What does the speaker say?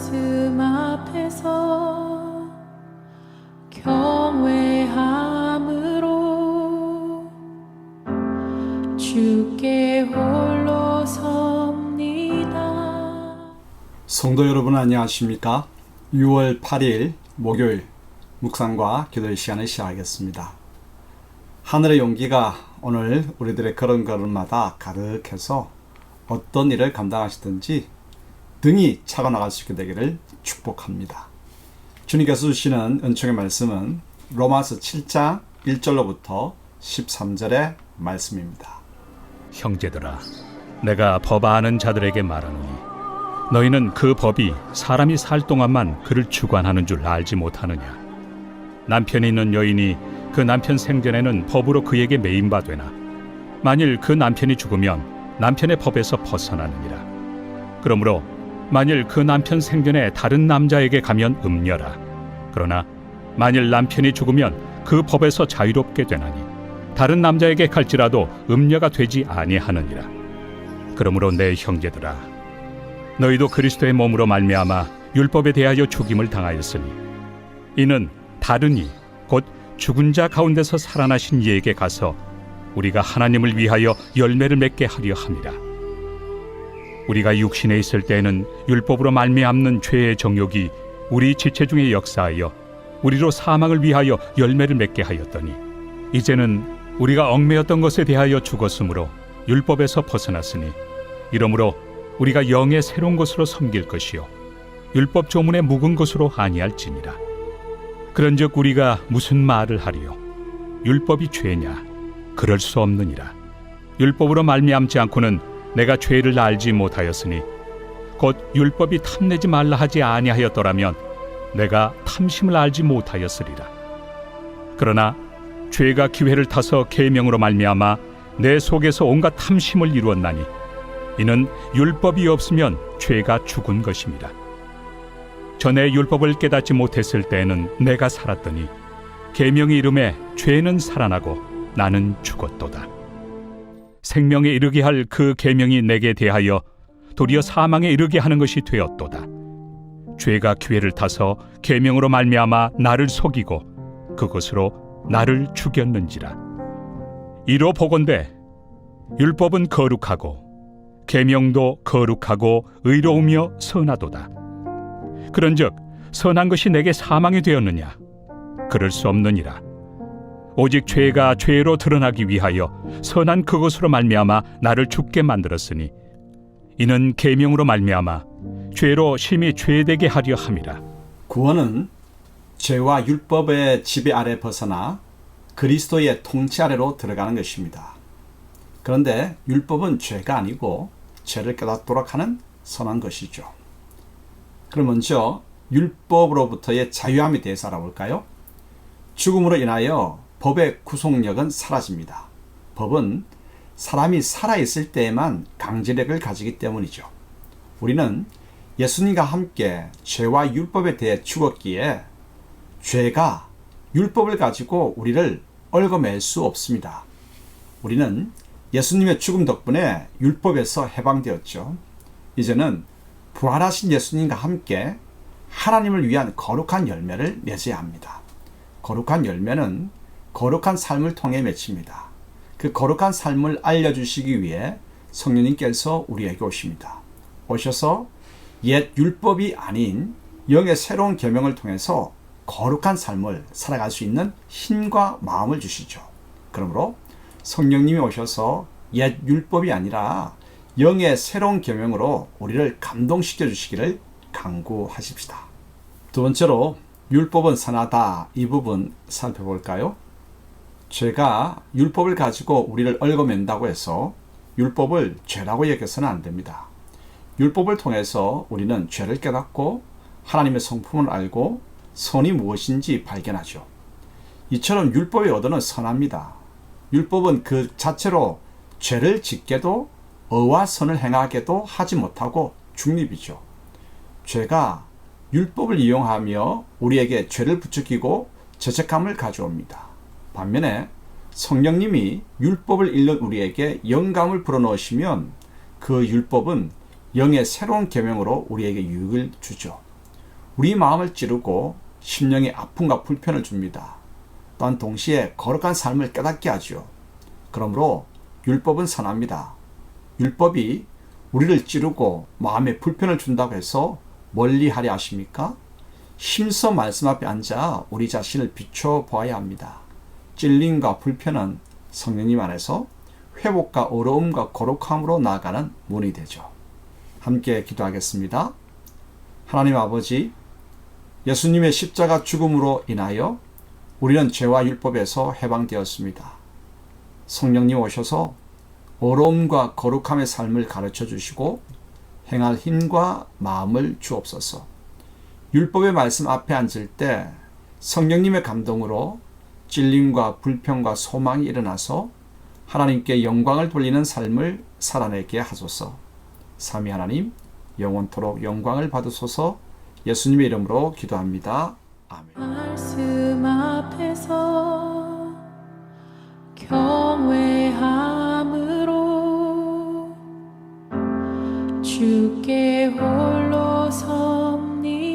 말씀 앞에서 경외함으로 주께 홀로 섭니다. 성도 여러분 안녕하십니까? 6월 8일 목요일 묵상과 기도의 시간을 시작하겠습니다. 하늘의 용기가 오늘 우리들의 걸음걸음마다 가득해서 어떤 일을 감당하시든지 등이 차고 나갈 수 있게 되기를 축복합니다. 주님께서 주시는 은총의 말씀은 로마서 7장 1절로부터 13절의 말씀입니다. 형제들아, 내가 법 아는 자들에게 말하노니 너희는 그 법이 사람이 살 동안만 그를 주관하는 줄 알지 못하느냐. 남편이 있는 여인이 그 남편 생전에는 법으로 그에게 매인 바 되나 만일 그 남편이 죽으면 남편의 법에서 벗어나느니라. 그러므로 만일 그 남편 생전에 다른 남자에게 가면 음녀라. 그러나 만일 남편이 죽으면 그 법에서 자유롭게 되나니 다른 남자에게 갈지라도 음녀가 되지 아니하느니라. 그러므로 내 형제들아, 너희도 그리스도의 몸으로 말미암아 율법에 대하여 죽임을 당하였으니 이는 다른 이 곧 죽은 자 가운데서 살아나신 이에게 가서 우리가 하나님을 위하여 열매를 맺게 하려 함이라. 우리가 육신에 있을 때에는 율법으로 말미암는 죄의 정욕이 우리 지체 중에 역사하여 우리로 사망을 위하여 열매를 맺게 하였더니 이제는 우리가 얽매였던 것에 대하여 죽었으므로 율법에서 벗어났으니 이러므로 우리가 영의 새로운 것으로 섬길 것이요 율법 조문의 묵은 것으로 아니할지니라. 그런즉 우리가 무슨 말을 하리요? 율법이 죄냐? 그럴 수 없느니라. 율법으로 말미암지 않고는 내가 죄를 알지 못하였으니 곧 율법이 탐내지 말라 하지 아니하였더라면 내가 탐심을 알지 못하였으리라. 그러나 죄가 기회를 타서 계명으로 말미암아 내 속에서 온갖 탐심을 이루었나니 이는 율법이 없으면 죄가 죽은 것입니다. 전에 율법을 깨닫지 못했을 때에는 내가 살았더니 계명의 이름에 죄는 살아나고 나는 죽었도다. 생명에 이르게 할 그 계명이 내게 대하여 도리어 사망에 이르게 하는 것이 되었도다. 죄가 기회를 타서 계명으로 말미암아 나를 속이고 그것으로 나를 죽였는지라. 이로 보건대 율법은 거룩하고 계명도 거룩하고 의로우며 선하도다. 그런즉 선한 것이 내게 사망이 되었느냐? 그럴 수 없느니라. 오직 죄가 죄로 드러나기 위하여 선한 그것으로 말미암아 나를 죽게 만들었으니 이는 계명으로 말미암아 죄로 심히 죄되게 하려 함이라. 구원은 죄와 율법의 지배 아래 벗어나 그리스도의 통치 아래로 들어가는 것입니다. 그런데 율법은 죄가 아니고 죄를 깨닫도록 하는 선한 것이죠. 그럼 먼저 율법으로부터의 자유함에 대해서 알아볼까요? 죽음으로 인하여 법의 구속력은 사라집니다. 법은 사람이 살아있을 때에만 강제력을 가지기 때문이죠. 우리는 예수님과 함께 죄와 율법에 대해 죽었기에 죄가 율법을 가지고 우리를 얽어맬 수 없습니다. 우리는 예수님의 죽음 덕분에 율법에서 해방되었죠. 이제는 부활하신 예수님과 함께 하나님을 위한 거룩한 열매를 맺어야 합니다. 거룩한 열매는 거룩한 삶을 통해 맺힙니다. 그 거룩한 삶을 알려주시기 위해 성령님께서 우리에게 오십니다. 오셔서 옛 율법이 아닌 영의 새로운 계명을 통해서 거룩한 삶을 살아갈 수 있는 힘과 마음을 주시죠. 그러므로 성령님이 오셔서 옛 율법이 아니라 영의 새로운 계명으로 우리를 감동시켜 주시기를 간구하십시다. 두 번째로 율법은 선하다, 이 부분 살펴볼까요? 죄가 율법을 가지고 우리를 얽어맨다고 해서 율법을 죄라고 여겨서는 안 됩니다. 율법을 통해서 우리는 죄를 깨닫고 하나님의 성품을 알고 선이 무엇인지 발견하죠. 이처럼 율법의 의도는 선합니다. 율법은 그 자체로 죄를 짓게도 의와 선을 행하게도 하지 못하고 중립이죠. 죄가 율법을 이용하며 우리에게 죄를 부추기고 죄책감을 가져옵니다. 반면에 성령님이 율법을 읽는 우리에게 영감을 불어넣으시면 그 율법은 영의 새로운 계명으로 우리에게 유익을 주죠. 우리 마음을 찌르고 심령의 아픔과 불편을 줍니다. 또한 동시에 거룩한 삶을 깨닫게 하죠. 그러므로 율법은 선합니다. 율법이 우리를 찌르고 마음에 불편을 준다고 해서 멀리하려 하십니까? 힘써 말씀 앞에 앉아 우리 자신을 비춰보아야 합니다. 찔림과 불편은 성령님 안에서 회복과 어려움과 거룩함으로 나아가는 문이 되죠. 함께 기도하겠습니다. 하나님 아버지, 예수님의 십자가 죽음으로 인하여 우리는 죄와 율법에서 해방되었습니다. 성령님 오셔서 어려움과 거룩함의 삶을 가르쳐 주시고 행할 힘과 마음을 주옵소서. 율법의 말씀 앞에 앉을 때 성령님의 감동으로 찔림과 불평과 소망이 일어나서 하나님께 영광을 돌리는 삶을 살아내게 하소서. 삼위 하나님, 영원토록 영광을 받으소서. 예수님의 이름으로 기도합니다. 아멘. 말씀 앞에서 경외함으로 주께 홀로 섭니다.